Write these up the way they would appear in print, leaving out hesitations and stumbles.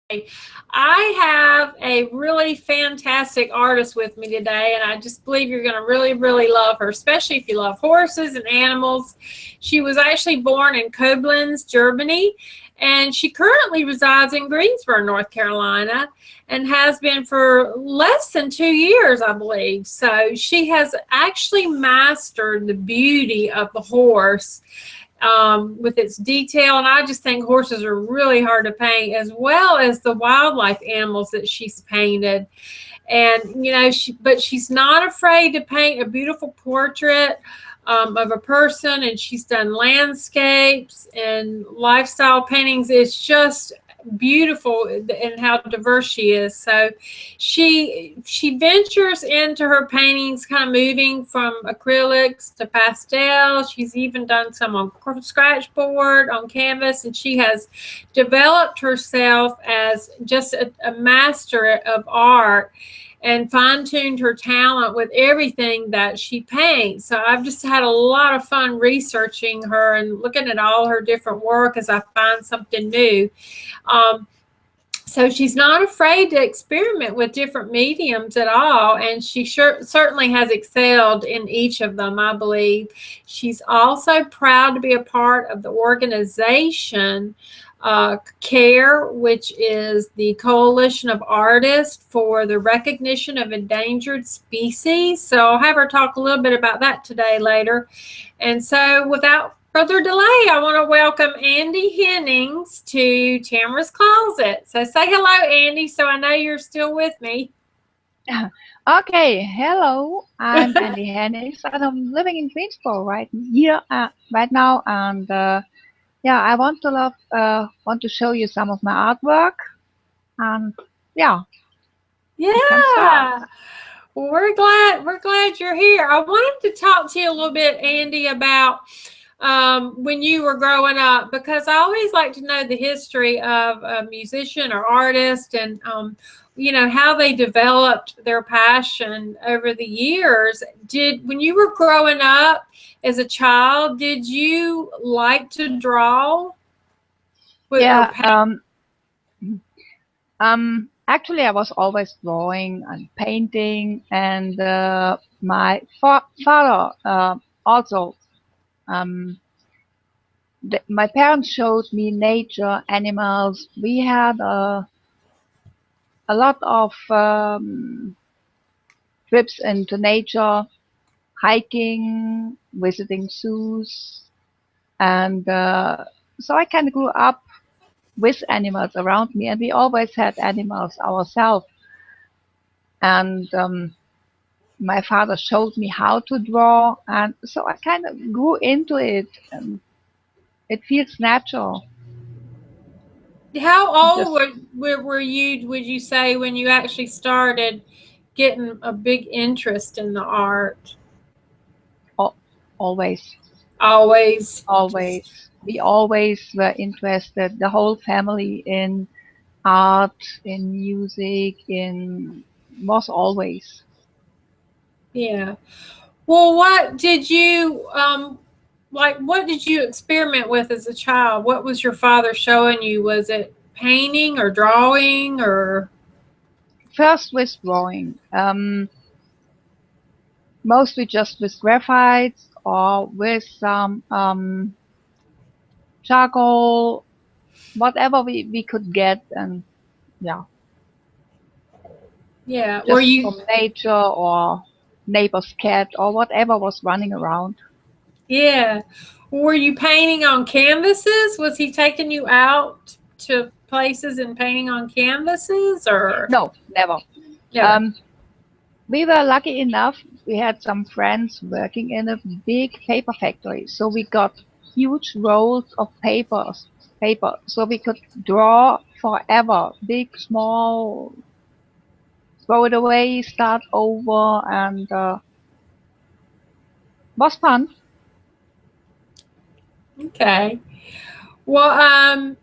I have a really fantastic artist with me today, and I just believe you're going to really, really love her, especially if you love horses and animals. She was actually born in Koblenz, Germany, and she currently resides in Greensboro, North Carolina, and has been for less than 2 years, I believe. So she has actually mastered the beauty of the horse with its detail, and I just think horses are really hard to paint, as well as the wildlife animals that she's painted. And but she's not afraid to paint a beautiful portrait of a person, and she's done landscapes and lifestyle paintings. It's just beautiful in how diverse she is. So she ventures into her paintings, kind of moving from acrylics to pastels. She's even done some on scratch board, on canvas, and she has developed herself as just a master of art and fine-tuned her talent with everything that she paints. So I've just had a lot of fun researching her and looking at all her different work as I find something new. So she's not afraid to experiment with different mediums at all, and she certainly has excelled in each of them, I believe. She's also proud to be a part of the organization C.A.R.E, which is the Coalition of Artists for the Recognition of Endangered Species. So I'll have her talk a little bit about that today later. And so without further delay, I want to welcome Andi Hennings to Tamarah's Closet. So say hello, Andi, so I know you're still with me. Okay, hello. I'm Andi Hennings, and I'm living in Greensboro right here, right now. And yeah, I want to show you some of my artwork. And yeah, we can start. Yeah. Well, we're glad you're here. I wanted to talk to you a little bit, Andi, about when you were growing up, because I always like to know the history of a musician or artist, and how they developed their passion over the years. When you were growing up as a child, did you like to draw? Yeah. Actually, I was always drawing and painting, and my father also. My parents showed me nature, animals. We had a lot of trips into nature, hiking, visiting zoos, and so I kind of grew up with animals around me, and we always had animals ourselves. And my father showed me how to draw, and so I kind of grew into it, and it feels natural. How Just old were you, would you say, when you actually started getting a big interest in the art? always, Always. always. We always were interested, the whole family, in art, in music, in was always. Yeah. Well, what did you what did you experiment with as a child? What was your father showing you? Was it painting or drawing or? First with drawing, mostly just with graphites or with some charcoal, whatever we could get, and yeah, Yeah. Were just you? from nature or neighbor's cat or whatever was running around. Yeah. Were you painting on canvases? Was he taking you out to places and painting on canvases or? No, never. Never. Um, we were lucky enough. We had some friends working in a big paper factory, so we got huge rolls of paper, so we could draw forever, big, small, throw it away, start over, and was fun. Okay. Well,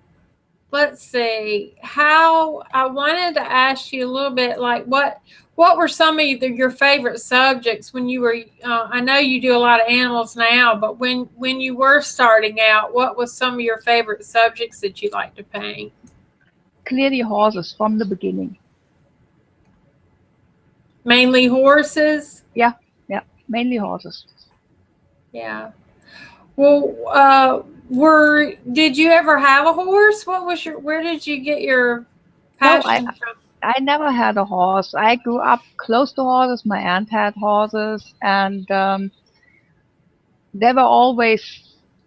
let's see. How I wanted to ask you a little bit, like what were some of your favorite subjects when you were? I know you do a lot of animals now, but when you were starting out, what was some of your favorite subjects that you like to paint? clearly horses from the beginning. Mainly horses? Yeah, mainly horses. Yeah. Well, did you ever have a horse? Where did you get your No, passion from? I never had a horse. I grew up close to horses. My aunt had horses, and there were always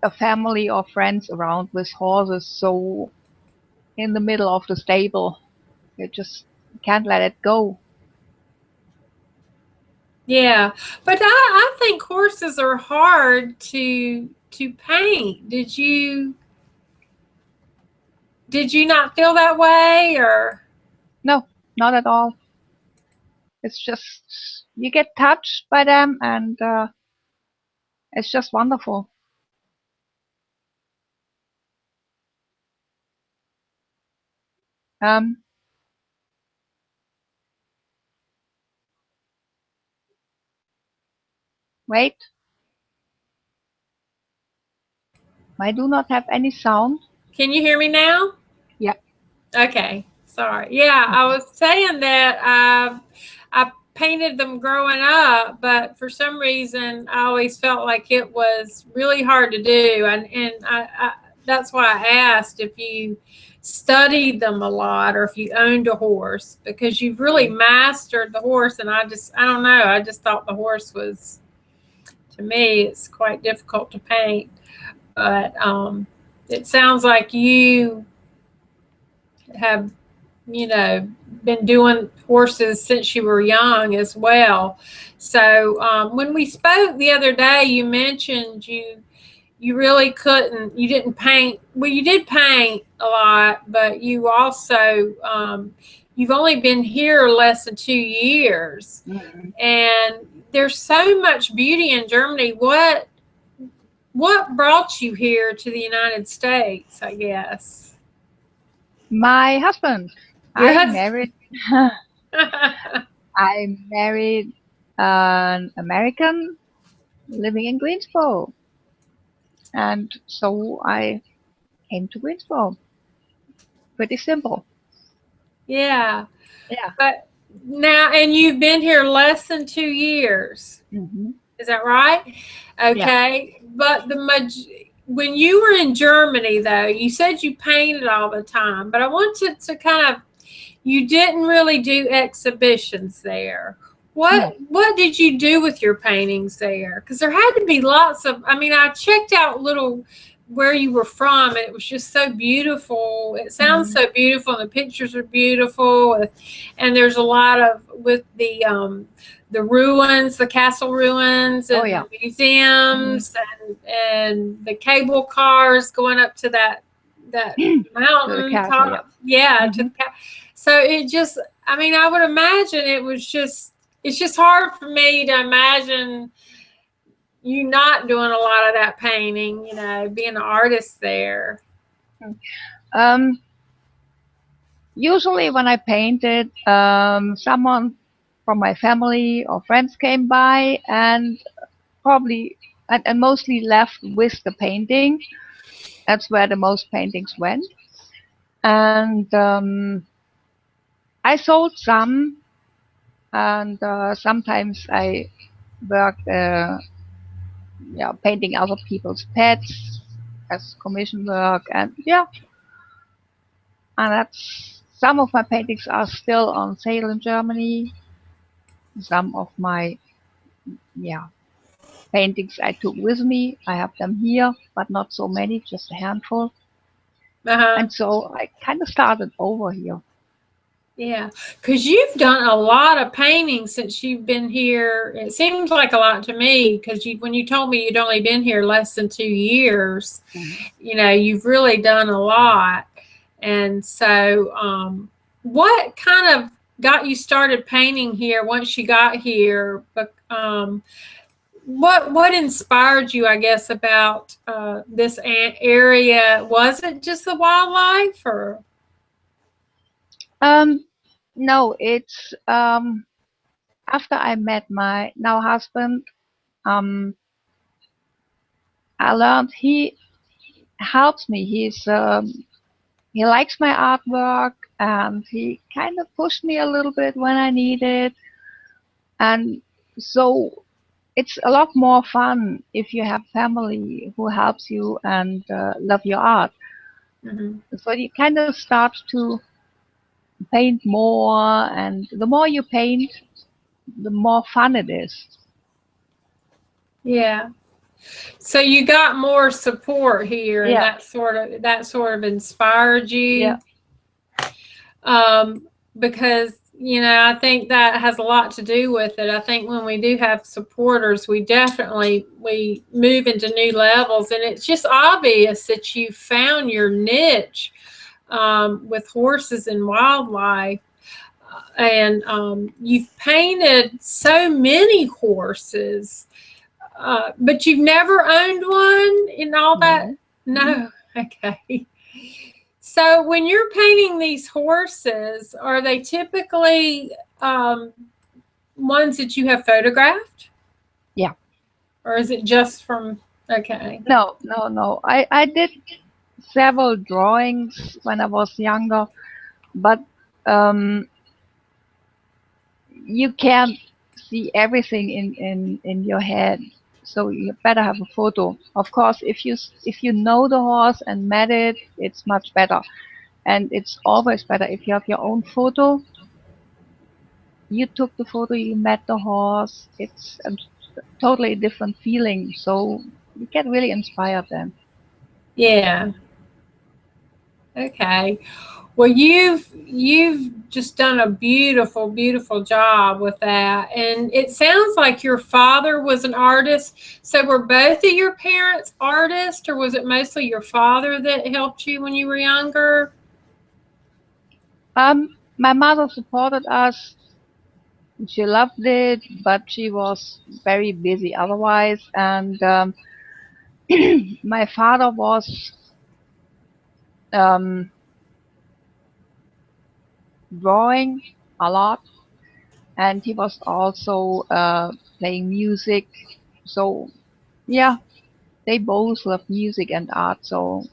a family or friends around with horses. So in the middle of the stable, you just can't let it go. Yeah, but I think horses are hard to paint. Did you not feel that way or? No, not at all. It's just you get touched by them, and it's just wonderful. Um, Wait, I do not have any sound. Can you hear me now? Yeah. Okay, sorry. Yeah, I Okay. was saying that I painted them growing up, but for some reason I always felt like it was really hard to do, and that's why I asked if you studied them a lot or if you owned a horse because you've really mastered the horse, and I don't know, I just thought the horse was, to me, it's quite difficult to paint, but it sounds like you have, been doing horses since you were young as well. So when we spoke the other day, you mentioned you really couldn't, you didn't paint. Well, you did paint a lot, but you also you've only been here less than 2 years, Mhm. and there's so much beauty in Germany. What brought you here to the United States, I guess? My husband, Your I husband. married. I married an American living in Greensboro, and so I came to Greensboro. Pretty simple. Yeah. Yeah. But now, and you've been here less than 2 years. Hmm. Is that right? Yeah. Okay. But when you were in Germany, though, you said you painted all the time. But I wanted to kind of, you didn't really do exhibitions there. No. What did you do with your paintings there? Because there had to be lots of. I mean, I checked out little where you were from, and it was just so beautiful. It sounds Hmm. so beautiful, and the pictures are beautiful, and there's a lot of with the ruins, the castle ruins, Oh and yeah. the Hmm. museums, and the cable cars going up to that To the mountain castle. Yeah. top. Yeah, to Hmm. the so it just, I mean, I would imagine it's just hard for me to imagine you not doing a lot of that painting, being an artist there. Um, Usually when I painted, someone from my family or friends came by and probably and mostly left with the painting. That's where the most paintings went. And I sold some, and sometimes I worked, yeah, painting other people's pets as commission work, and yeah, and that's some of my paintings are still on sale in Germany. Some of my, yeah, paintings I took with me. I have them here, but not so many, just a handful. Uh-huh. And so I kind of started over here. Yeah, because you've done a lot of painting since you've been here. It seems like a lot to me because when you told me you'd only been here less than 2 years, Mhm. you've really done a lot. And so, what kind of got you started painting here once you got here? But what inspired you, I guess, about this area? Was it just the wildlife, or? Um, no, it's after I met my now husband, um, I learned he helps me. he likes my artwork, and he kind of pushed me a little bit when I needed. And so it's a lot more fun if you have family who helps you and love your art. Mm-hmm. So you kind of start to paint more, and the more you paint, the more fun it is. Yeah. So you got more support here, and Yeah, that sort of inspired yeah. you. Because I think that has a lot to do with it. I think when we do have supporters, we move into new levels, and it's just obvious that you found your niche with horses and wildlife. And you've painted so many horses, but you've never owned one in all that? No. No. Okay. So when you're painting these horses, are they typically ones that you have photographed? Yeah. Or is it just from, okay. No, no, no. I did several drawings when I was younger, but um, you can't see everything in your head. So you better have a photo. Of course, if you know the horse and met it, it's much better. And it's always better if you have your own photo. You took the photo, you met the horse. It's a totally different feeling. So you get really inspired then. Yeah. Okay. Well, you've just done a beautiful, beautiful job with that. And it sounds like your father was an artist. So were both of your parents artists, or was it mostly your father that helped you when you were younger? My mother supported us. She loved it, but she was very busy otherwise. And my father was um, drawing a lot, and he was also playing music. So yeah, they both love music and art. So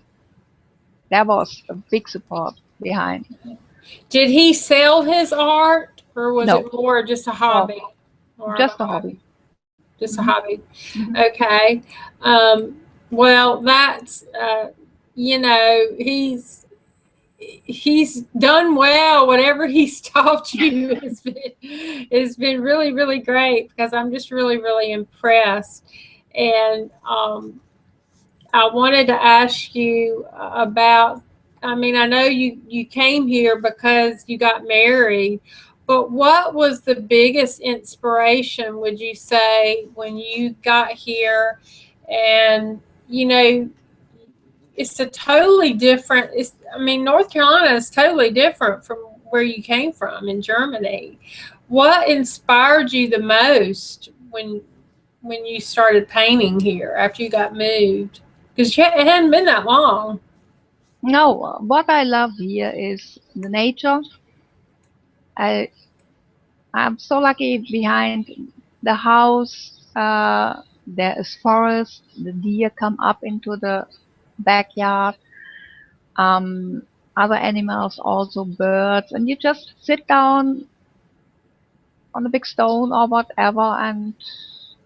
that was a big support behind. Did he sell his art, or was No, it more just a no, hobby? More of a just a hobby. hobby. Just a Hmm. hobby. Hmm. Okay. Well, that's he's done well. Whatever he's taught you has been really, really great, because I'm just really, really impressed. And I wanted to ask you about. I mean, I know you came here because you got married, but what was the biggest inspiration, would you say, when you got here? And you know, it's a totally different. I mean, North Carolina is totally different from where you came from in Germany. What inspired you the most when you started painting here after you got moved? Because it hadn't been that long. No, what I love here is the nature. I I'm so lucky behind the house. There is forest. The deer come up into the backyard. Um, Other animals, also birds, and you just sit down on a big stone or whatever and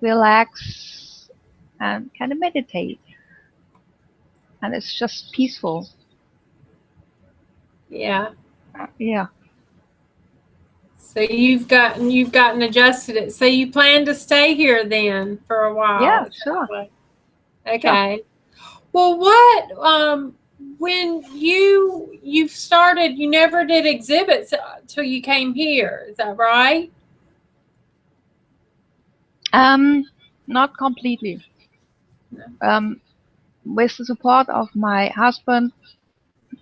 relax and kind of meditate, and it's just peaceful. Yeah. Yeah, So you've gotten adjusted it. So you plan to stay here then for a while. yeah, It sounds sure, like. sure. Okay. Well, what when you've started, you never did exhibits till you came here. Is that right? Not completely. Um, with the support of my husband,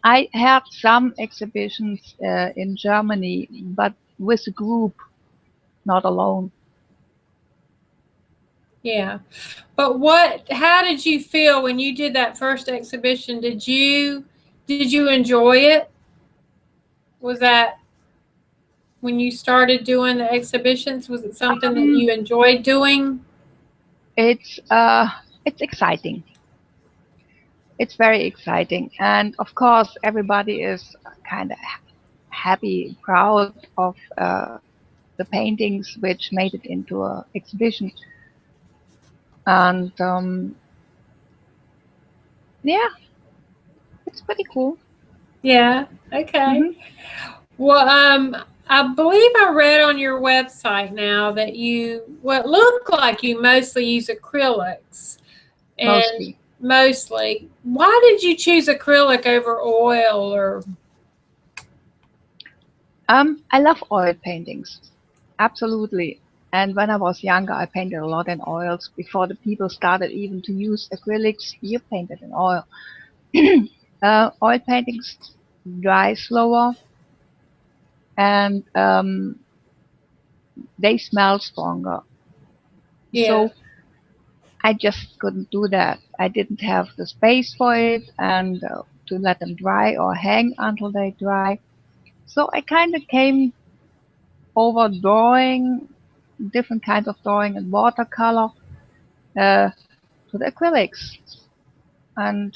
I had some exhibitions in Germany, but with a group, not alone. Yeah. But how did you feel when you did that first exhibition? Did you enjoy it? Was that when you started doing the exhibitions? Was it something that Um, you enjoyed doing? it's exciting. it's very exciting. And of course, everybody is kind of happy, proud of the paintings which made it into a exhibition. And yeah, it's pretty cool. Yeah. Okay. Hmm. Well, I believe I read on your website now that you what look like you mostly use acrylics and Mostly. mostly. Why did you choose acrylic over oil or? I love oil paintings. Absolutely. And when I was younger, I painted a lot in oils. Before the people started even to use acrylics, you painted in oil. Oil paintings dry slower and they smell stronger. Yeah. So I just couldn't do that. I didn't have the space for it and to let them dry or hang until they dry. So I kind of came over drawing different kinds of drawing in watercolor uh, to the acrylics. And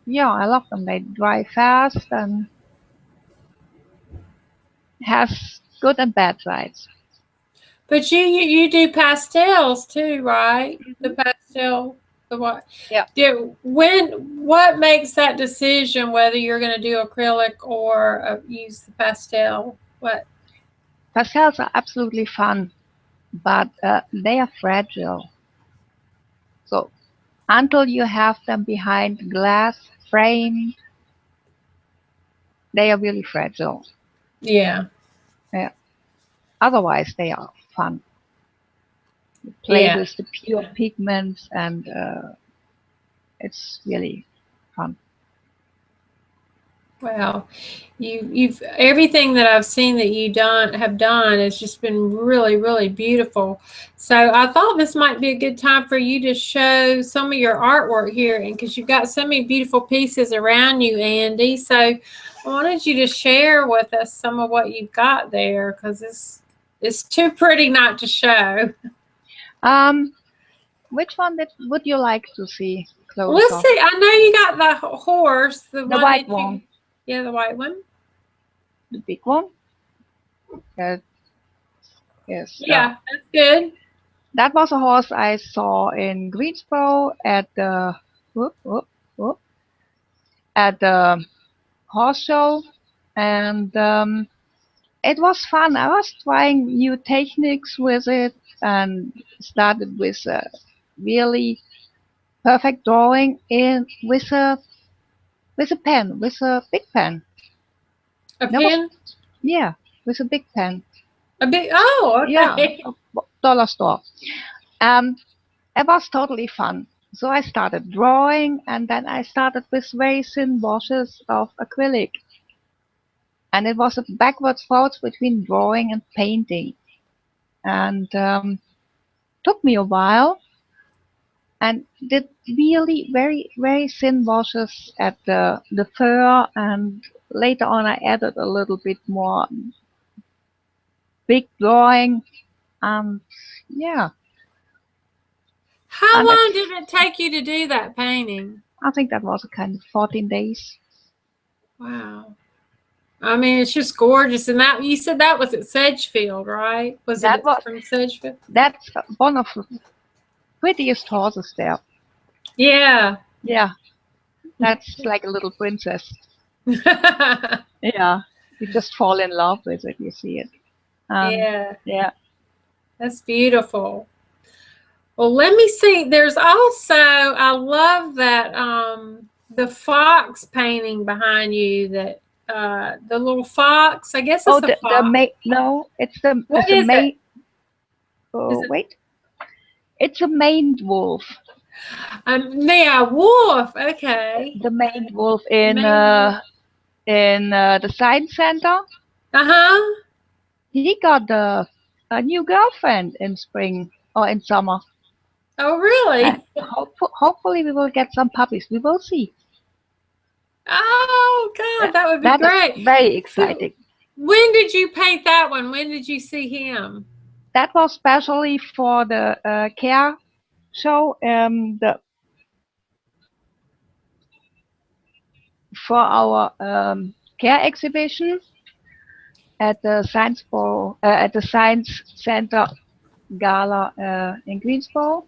yeah, I love them. They dry fast and has good and bad sides. But you do pastels too, right? The Hmm. pastel, the what? Yeah, What makes that decision whether you're going to do acrylic or use the pastel? What? pastels are absolutely fun, but they are fragile. So until you have them behind glass frame, they are really fragile. Yeah, Yeah. Otherwise, they are fun. You play yeah. with the pure pigments, and it's really fun. Wow, you've everything that I've seen that you done have done has just been really really beautiful. So I thought this might be a good time for you to show some of your artwork here, and because you've got so many beautiful pieces around you, Andi. So I wanted you to share with us some of what you've got there because it's too pretty not to show. Um, which one would you like to see Let's closer? see. I know you got the horse, the The one white that you, one, yeah, the white one. the big one. That is. Yeah, that's good. That was a horse I saw in Greensboro at the whoop, whoop, whoop, at the horse show, and it was fun. I was trying new techniques with it and started with a really perfect drawing in with a pen, with a big pen. A That was pin. yeah, with a big pen. A big. Oh, Yeah, okay. a dollar store. Um, it was totally fun. So I started drawing, and then I started with very thin washes of acrylic, and it was a backwards forwards between drawing and painting, and took me a while and did really very thin washes at the fur, and later on I added a little bit more big drawing, and yeah, How and long it's did it take you to do that painting? I think that was a kind of 14 days. Wow. I mean, it's just gorgeous. And that you said that was at Sedgefield, right? Was That it was from Sedgefield? that's one of the prettiest horses there. Yeah. Yeah, that's like a little princess. Yeah, you just fall in love with it. You see it. Yeah. Yeah. That's beautiful. Well, let me see. There's also I love that the fox painting behind you that the little fox, I guess Oh, it's a the fox. main. No, it's What a is it? main. Is Oh, it wait. It's a maned wolf. yeah, wolf. Okay. The maned wolf Main. in the science center. Uh-huh. He got a new girlfriend in spring or in summer. Oh, really? Hopefully we will get some puppies. We will see. Oh, Yeah, God, that would be that is great. very So, exciting. when did you paint that one? When did you see him? That was specially for the C.A.R.E show. for our C.A.R.E. exhibition at the at the Science Center Gala in Greensboro.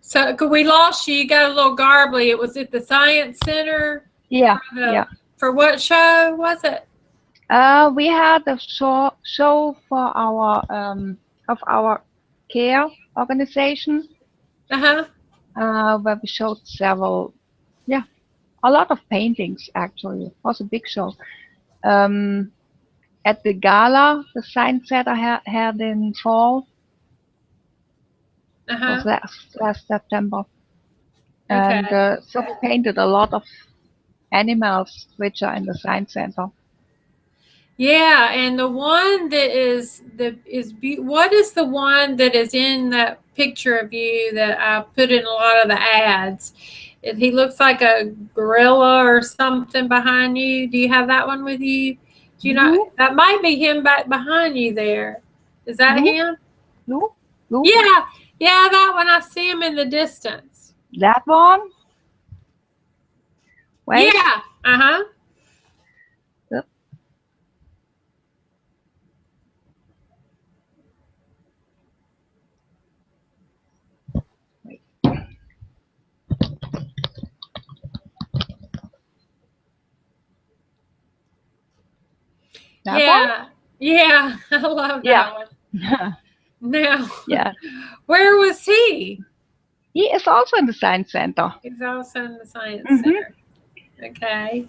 So, we lost you. You got a little garbly. It was at the Science Center. Yeah, Yeah. For what show was it? We had a show for our of our C.A.R.E. organization, where we showed several, a lot of paintings actually. It was a big show. At the gala, the Science Center had in fall, was last September, and Okay. so we painted a lot of animals which are in the Science Center. Yeah, and the one that what is the one that is in that picture of you that I put in a lot of the ads? He looks like a gorilla or something behind you. Do you have that one with you? Do you not? Blue, That might be him back behind you there. Is that blue, him? blue, blue. Yeah, yeah, that one. I see him in the distance. That one. Wait. Yeah. Uh-huh. Yep. Wait. That one? Yeah. Yeah. I love Yeah. that one. Now, Yeah. where was he? He is also in the Science Center. He's also in the Science Mm-hmm. Center. Okay.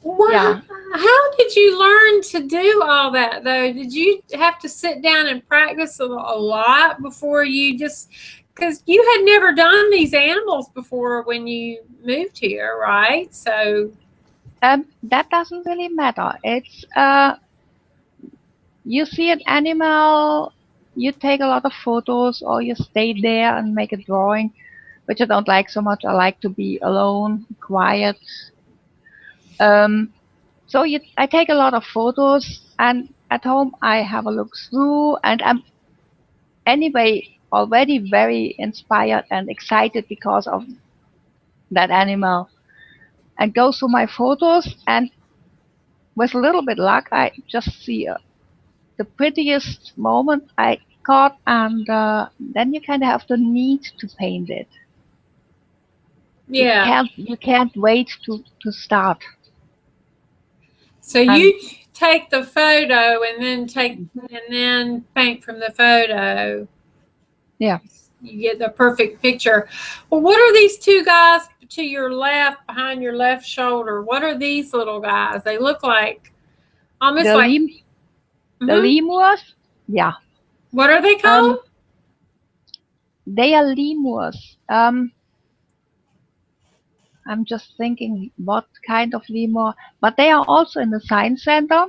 Wow. Yeah. How did you learn to do all that, though? Did you have to sit down and practice a lot before you just, because you had never done these animals before when you moved here, right? So. That doesn't really matter. It's you see an animal, you take a lot of photos, or you stay there and make a drawing, which I don't like so much. I like to be alone, quiet. So I take a lot of photos, and at home I have a look through, and I'm anyway already very inspired and excited because of that animal, and go through my photos, and with a little bit luck, I just see the prettiest moment I caught, and then you kind of have the need to paint it. Yeah. You can't wait to start. So And you take the photo and then paint from the photo. yeah, You get the perfect picture. Well, what are these two guys to your left, behind your left shoulder? What are these little guys? They look like almost the like. the lemurs. Yeah. What are they called? They are lemurs. I'm just thinking what kind of lemur, but they are also in the Science Center,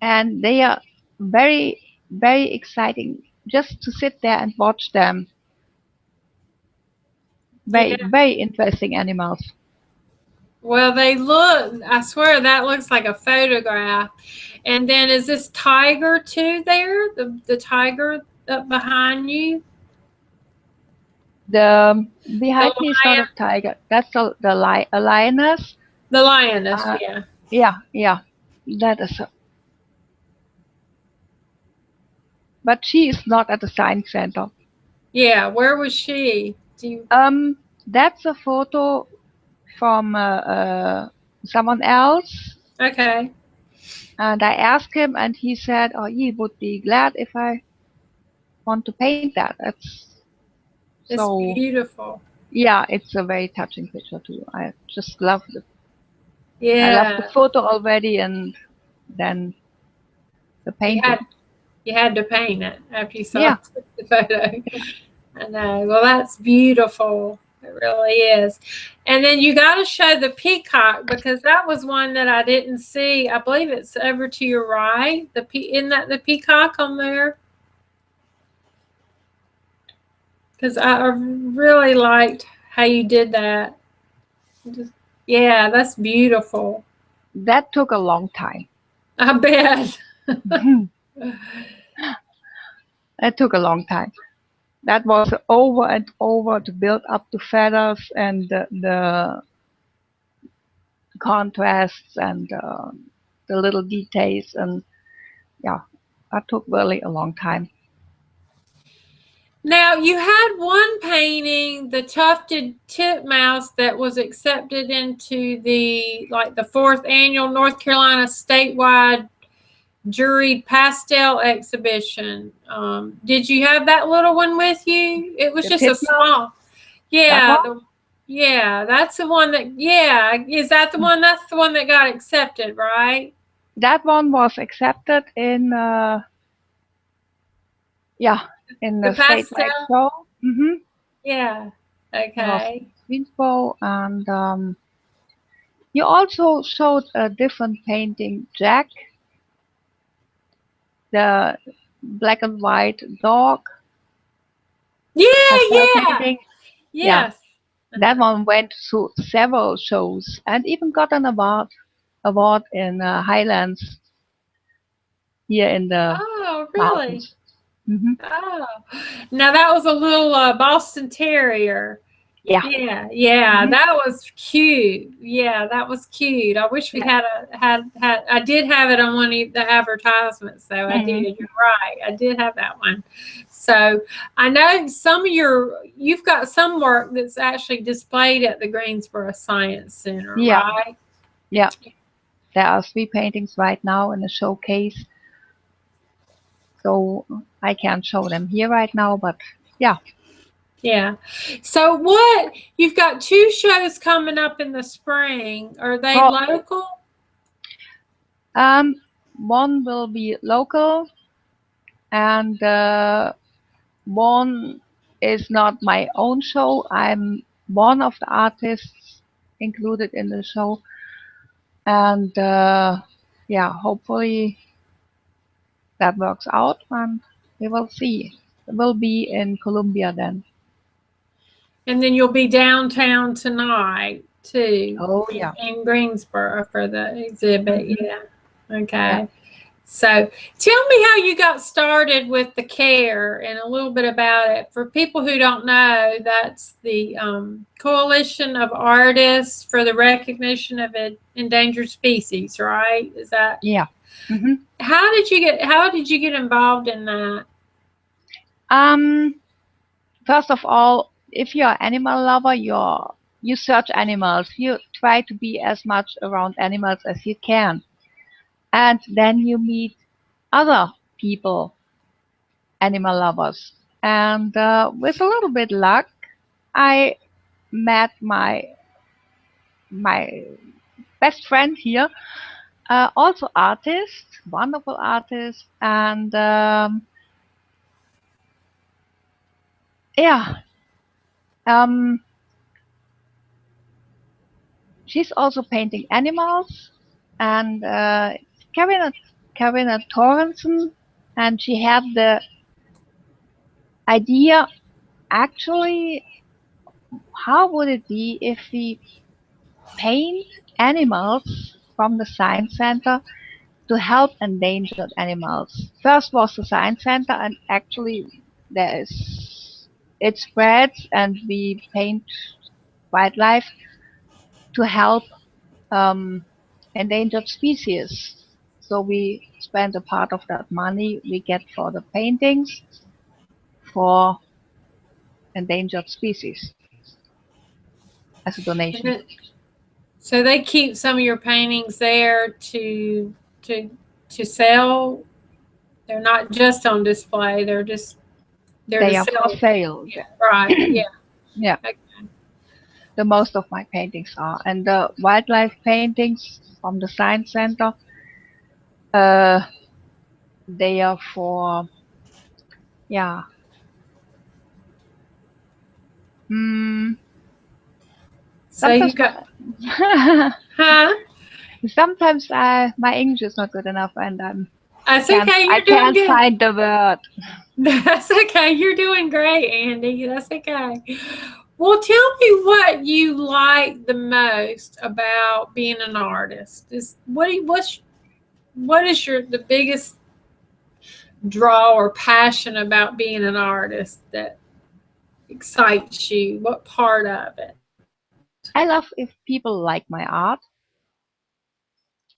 and they are very, very exciting just to sit there and watch them. Very, Yeah. very interesting animals. Well, they look, I swear that looks like a photograph. And then is this tiger too there? The tiger up behind you? The behind The me is not a lion? tiger. That's a lioness. The lioness, yeah. Yeah. That is. But she is not at the Science Center. Yeah, where was she? That's a photo from someone else. Okay. And I asked him, and he said, "Oh, he would be glad if I want to paint that." It's So beautiful. yeah, it's a very touching picture too. I just love it. I love the Yeah. photo already, and then the painting. You had to paint it after you saw Yeah. the photo. I know. Well, that's beautiful. It really is. And then you got to show the peacock, because that was one that I didn't see. I believe it's over to your right. Isn't that the peacock on there? Because I really liked how you did that. Yeah, that's beautiful. That took a long time. I bet. That took a long time. That was over and over to build up the feathers and the contrasts and the little details, and yeah, that took really a long time. Now, you had one painting, the tufted titmouse, that was accepted into the 4th annual North Carolina statewide juried pastel exhibition. Did you have that little one with you? It was The just a titmouse, small. that Yeah, one? yeah, that's the one that. Yeah, is that the one? That's the one that got accepted, right? That one was accepted in in The the statewide pastel. show. Mm-hmm. Yeah. It was Okay. in Greensboro, and you also showed a different painting, Jack, the black and white dog Yeah, pastel yeah. painting. Yeah, Yes. that one went through several shows and even got an award in Highlands here in the Oh, really? mountains. Hmm. Oh, now that was a little Boston Terrier. Yeah. Yeah, yeah, Hmm. that was cute. Yeah, that was cute. I wish we Yeah. had. I did have it on one of the advertisements, so I Hmm. did. You're right. I did have that one. So I know you've got some work that's actually displayed at the Greensboro Science Center, Yeah. right? Yeah. There are 3 paintings right now in the showcase, so I can't show them here right now, but yeah. Yeah. So you've got 2 shows coming up in the spring. Are they Well, local? um, one will be local, and one is not my own show. I'm one of the artists included in the show, and yeah, hopefully that works out, and we will see. It will be in Columbia then. And then you'll be downtown tonight too Oh yeah. in Greensboro for the exhibit. Hmm. Yeah. Yeah. Okay. So tell me how you got started with the C.A.R.E and a little bit about it. For people who don't know, that's the Coalition of Artists for the Recognition of Endangered Species, right? Is that Yeah. Hmm. how did you get involved in that? Um, First of all, if you're an animal lover, you search animals. You try to be as much around animals as you can, and then you meet other people, animal lovers. And with a little bit luck, I met my best friend here, also artist, wonderful artist, and yeah, um, she's also painting animals, and Karina Torrensen, and she had the idea, actually, how would it be if we paint animals from the science center to help endangered animals? First was the science center, and actually there is it spreads, and we paint wildlife to help um, endangered species. So we spend a part of that money we get for the paintings for endangered species as a And donation. so they keep some of your paintings there to to sell. They're not just on display. They're to They are for sell. sale. Yeah, right. Yeah. Yeah, Okay. the most of my paintings are. And the wildlife paintings from the science center, uh, they are for, yeah, mm, So you sometimes got, huh? sometimes my English is not good enough, and That's okay. I You're doing can't good. find the word. That's okay. You're doing great, Andy. That's okay. Well, tell me what you like the most about being an artist. What is the biggest draw or passion about being an artist that excites you? What part of it? I love if people like my art,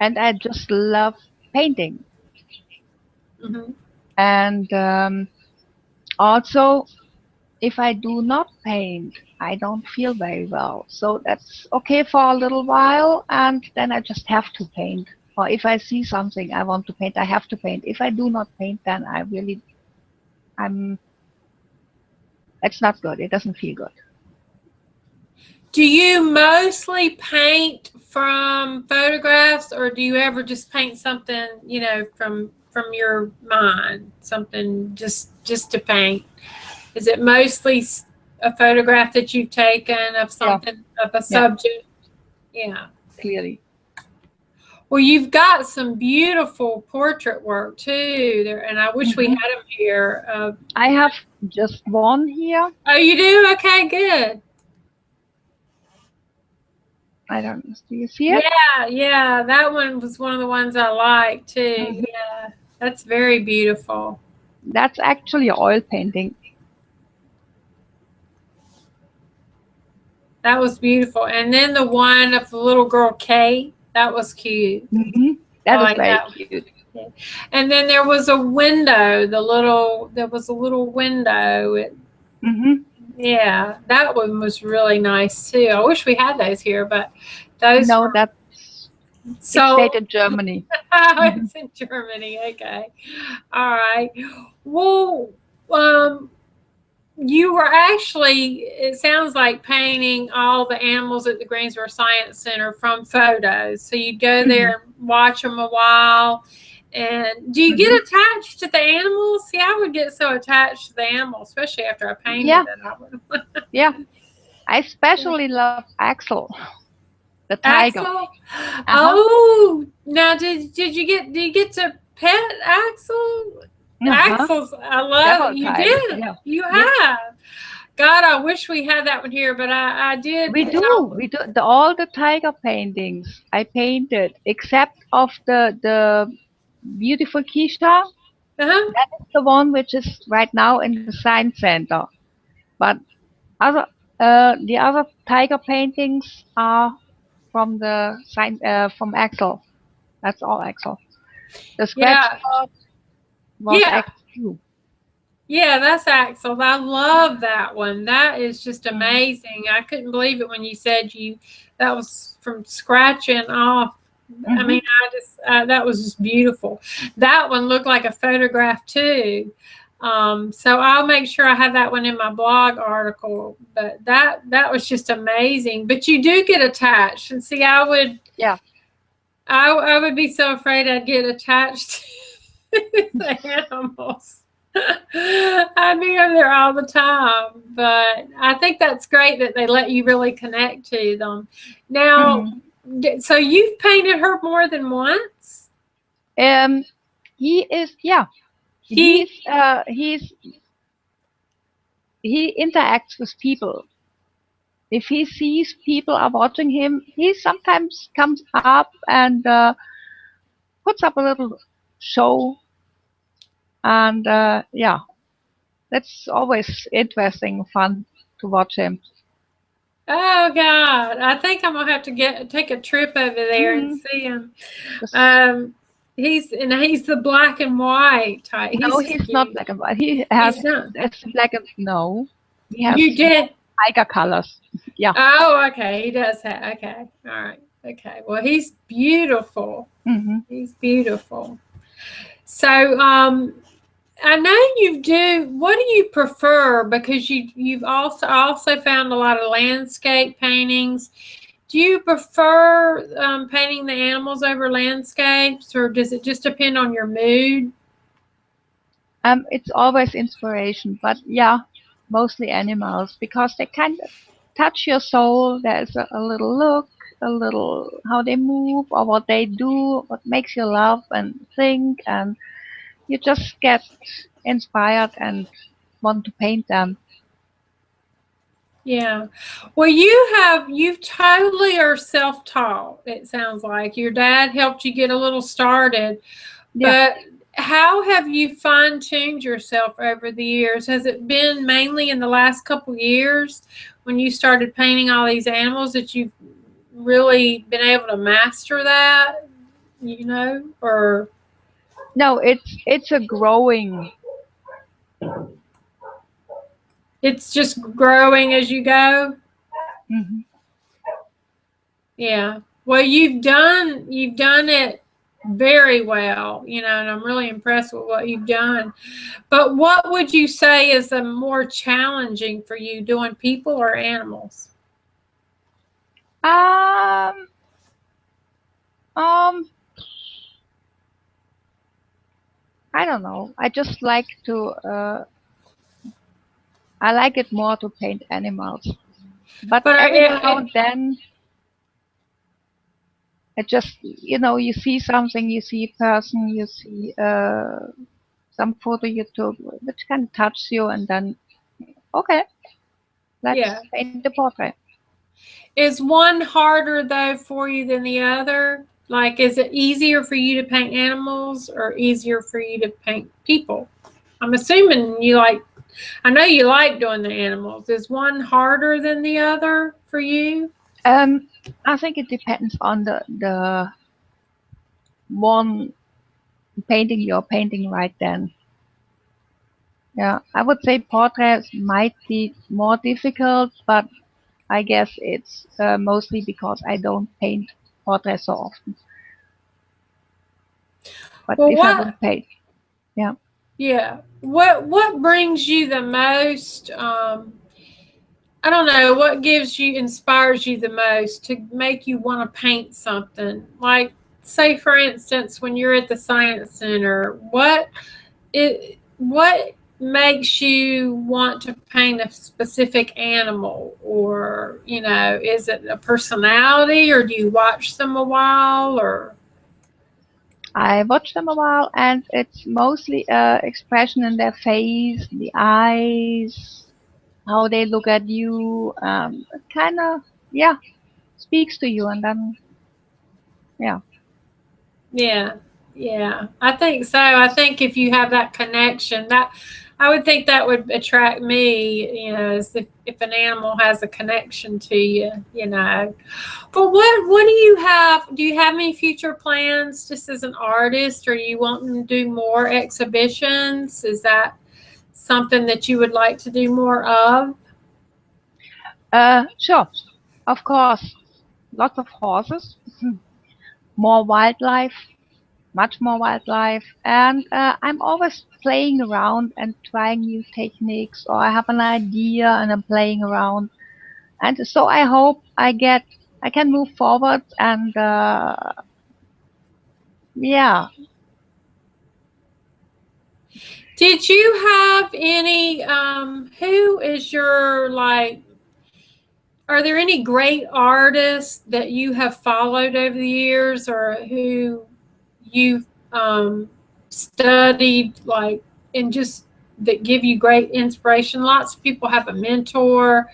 and I just love painting. Hmm. And also, if I do not paint, I don't feel very well. So that's okay for a little while, and then I just have to paint. Or if I see something I want to paint, I have to paint. If I do not paint, then I'm, it's not good. It doesn't feel good. Do you mostly paint from photographs, or do you ever just paint something, from your mind, something just to paint? Is it mostly a photograph that you've taken of Yeah, something, of a yeah, subject? Yeah. clearly. Well, you've got some beautiful portrait work too there, and I wish we Hmm. had them here. I have just one here. Oh, you do? Okay, good. I don't know. Do you see it? Yeah, yeah, that one was one of the ones I liked too. Mhm. Yeah, that's very beautiful. That's actually oil painting. That was beautiful. And then the one of the little girl Kate, that was cute. Hmm. I That is like very that. cute. And then there was a window, there was a little window. Hmm. Yeah, that one was really nice too. I wish we had those here, but those No, were it's made so. in Germany. Oh, Hmm. it's in Germany. Okay, all right. Well, um, you were actually. It sounds like painting all the animals at the Greensboro Science Center from photos. So you'd go Hmm. there and watch them a while. And do you Hmm. get attached to the animals? See, I would get so attached to the animals, especially after I painted Yeah, it. I would. yeah. I especially love Axel, the tiger. Axel? Uh-huh. Oh, now did you get to pet Axel? Uh-huh. Axel's I love Several you times. did. Yeah. You Yeah. have. God, I wish we had that one here, but I did. We do. We do all the tiger paintings I painted, except of the beautiful Keisha. Uh-huh. That is the one which is right now in the science center. But other the other tiger paintings are from from Axel. That's all Axel. The scratch Yeah. spot was Yeah. Axel too. Yeah, that's Axel. I love that one. That is just Mhm. amazing. I couldn't believe it when you said that was from scratching off. I Mhm. mean, that was just beautiful. That one looked like a photograph too. So I'll make sure I have that one in my blog article. But that was just amazing. But you do get attached, and see, Yeah. I would be so afraid I'd get attached to the animals. I'd be over there all the time, but I think that's great that they let you really connect to them. Now, Mhm. so you've painted her more than once? Um, he is yeah. He, He interacts with people. If he sees people are watching him, he sometimes comes up and puts up a little show. And yeah, that's always interesting, fun to watch him. oh God, I think I'm gonna have to take a trip over there and Hmm. see him. Just, Um, he's the black and white type. no, He's just he's not cute. black and white. He He's has not. it's black and no, he has You more did. tiger colors. Yeah. Oh, okay. He does have. Okay. All right. Okay. Well, he's beautiful. Hmm. He's beautiful. So, I know you do. What do you prefer? Because you've also found a lot of landscape paintings. Do you prefer painting the animals over landscapes, or does it just depend on your mood? It's always inspiration, but yeah, mostly animals because they kind of touch your soul. There's a little look, a little how they move or what they do, what makes you laugh and think, and you just get inspired and want to paint them. Yeah. Well, you've totally are self-taught. It sounds like your dad helped you get a little started. Yeah. But how have you fine-tuned yourself over the years? Has it been mainly in the last couple years when you started painting all these animals that you've really been able to master that? you know, or No, it's a growing. it's just growing as you go? Mhm. Yeah. Well, you've done it very well, you know, and I'm really impressed with what you've done. But what would you say is the more challenging for you, doing people or animals? Um, um, I don't know. I just like to. I like it more to paint animals, but But every now and then, it just you see something, you see a person, you see some photo you took, which can touch you, and then okay, yeah. let's paint the portrait. Is one harder though for you than the other? Like, is it easier for you to paint animals or easier for you to paint people? I'm assuming you like, I know you like doing the animals. Is one harder than the other for you? I think it depends on the one painting you're painting right then. Yeah, I would say portraits might be more difficult, but I guess it's mostly because I don't paint portraits so often. But Well, if I what, would paint, yeah. yeah, what brings you the most, I don't know, what inspires you the most to make you want to paint something? Like, say, for instance, when you're at the science center, what makes you want to paint a specific animal? Or, is it a personality, or do you watch them a while, or? I watch them a while, and it's mostly expression in their face, the eyes, how they look at you. It kind of, yeah, speaks to you, and then, yeah. Yeah, yeah, I think so. I think if you have that connection, that I would think that would attract me. Is if an animal has a connection to you. But what do you have? Do you have any future plans, just as an artist? Or you wanting to do more exhibitions? Is that something that you would like to do more of? Sure, of course, lots of horses, more wildlife, much more wildlife, and I'm always playing around and trying new techniques, or I have an idea and I'm playing around, and so I hope I can move forward and yeah. Did you have any? Who is your like? Are there any great artists that you have followed over the years, or who you've studied, like, and just that give you great inspiration? Lots of people have a mentor,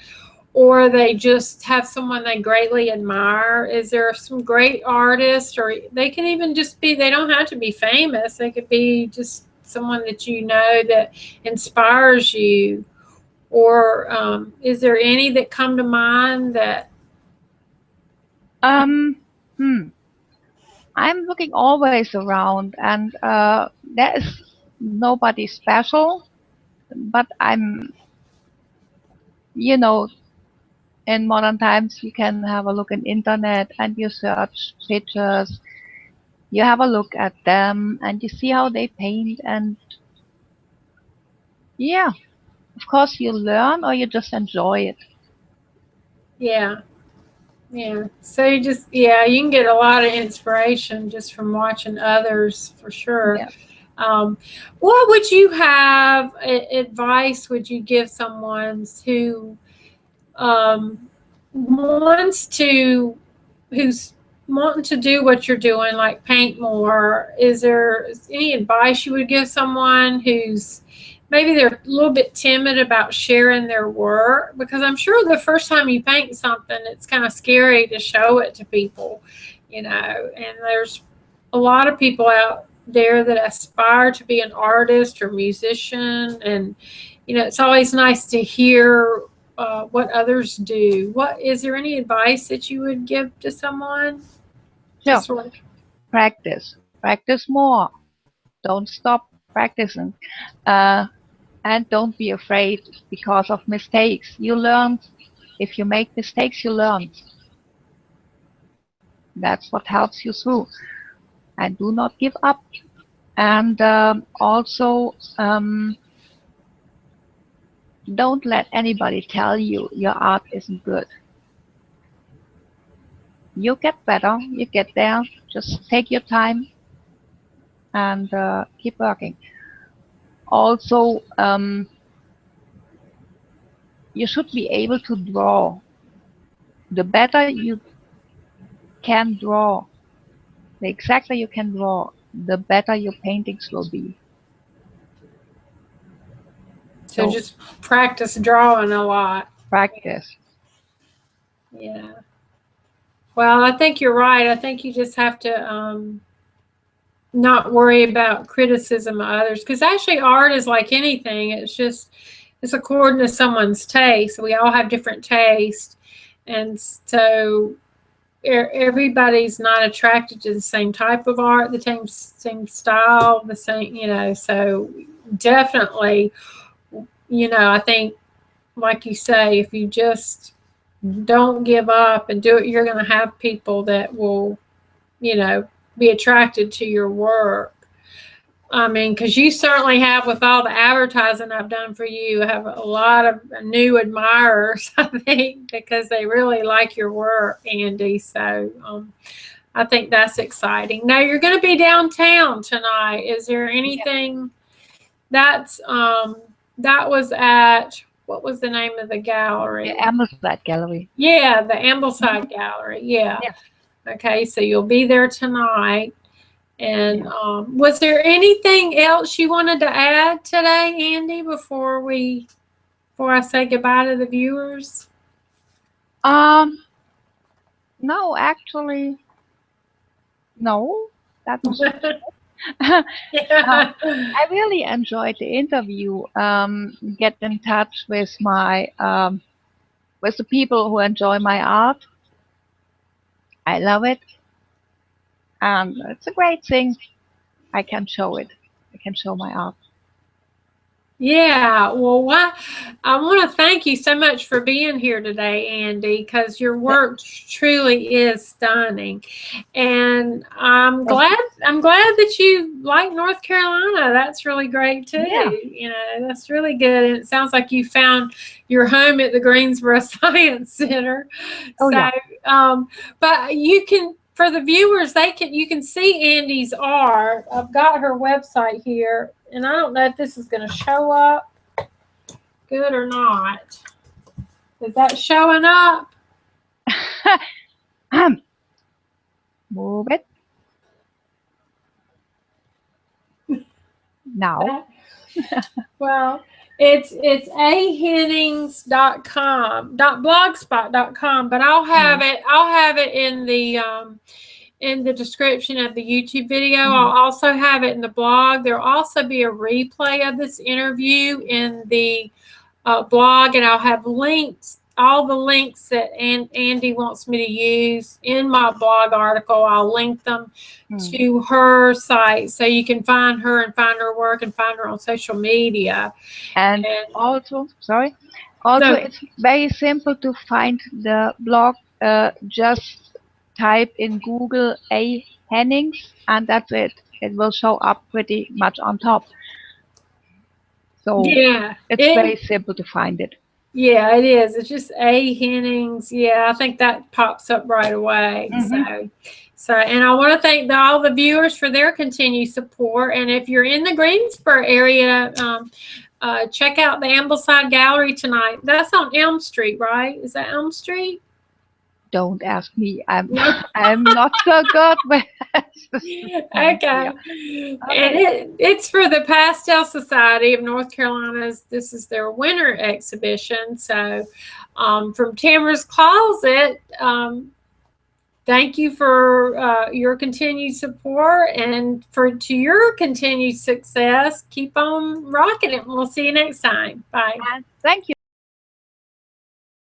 or they just have someone they greatly admire. Is there some great artists, or they can even just be, they don't have to be famous, they could be just someone that that inspires you? Or is there any that come to mind that? um hmm, I'm looking always around, and there is nobody special, but I'm, you know, in modern times you can have a look in internet and you search pictures, you have a look at them and you see how they paint, and yeah, of course you learn or you just enjoy it. Yeah, yeah. So you can get a lot of inspiration just from watching others, for sure. Yeah. Um, what would you have advice would you give someone who um, wants to who's wanting to do what you're doing, like paint more? Is there any advice you would give someone who's maybe they're a little bit timid about sharing their work? Because I'm sure the first time you paint something, it's kind of scary to show it to people, and there's a lot of people out there that aspire to be an artist or musician, and it's always nice to hear what others do. What is there any advice that you would give to someone to Sure. sort of? practice. Practice more. Don't stop practicing. And don't be afraid because of mistakes. You learn. If you make mistakes, you learn. That's what helps you through. And do not give up. And also, don't let anybody tell you your art isn't good. You get better. You get there. Just take your time and keep working. Also, you should be able to draw. The better you can draw, the exacter you can draw, the better your paintings will be. So just practice drawing a lot. Practice. Yeah. Well, I think you're right. I think you just have to not worry about criticism of others, because actually art is like anything. It's according to someone's taste. We all have different tastes, and so everybody's not attracted to the same type of art, the same style, the same, so definitely, I think, like you say, if you just don't give up and do it, you're going to have people that will, be attracted to your work. I mean, because you certainly have, with all the advertising I've done for you, have a lot of new admirers, I think, because they really like your work, Andi. So I think that's exciting. Now, you're going to be downtown tonight. Is there anything that was at, what was the name of the gallery? The Ambleside Gallery. Yeah, the Ambleside Gallery. Yeah. Okay, so you'll be there tonight. And was there anything else you wanted to add today, Andi, before I say goodbye to the viewers? No, actually, no. That was Yeah. I really enjoyed the interview. Get in touch with my with the people who enjoy my art. I love it, and it's a great thing. I can show it. I can show my art. Yeah, well, I want to thank you so much for being here today, Andi, because your work truly is stunning, and I'm glad that you like North Carolina. That's really great too. Yeah. That's really good, and it sounds like you found your home at the Greensboro Science Center. Oh, so, yeah. But you can. For the viewers, you can see Andi's art. I've got her website here, and I don't know if this is going to show up good or not. Is that showing up? Move it. Now. Well, it's ahennings.blogspot.com, but I'll have it in the description of the YouTube video. I'll also have it in the blog. There'll also be a replay of this interview in the blog, and I'll have links, all the links that Andi wants me to use in my blog article. I'll link them to her site, so you can find her and find her work and find her on social media. And also, it's very simple to find the blog. Just type in Google A. Hennings, and that's it. It will show up pretty much on top. So it's very simple to find it. Yeah, it is. It's just A. Hennings. Yeah, I think that pops up right away. So, and I want to thank all the viewers for their continued support. And if you're in the Greensboro area, check out the Ambleside Gallery tonight. That's on Elm Street, right? Is that Elm Street? Don't ask me. I'm not so good with Okay. And it's for the Pastel Society of North Carolina's. This is their winter exhibition. So from Tamarah's Closet, thank you for your continued support, and to your continued success. Keep on rocking it. We'll see you next time. Bye. Thank you.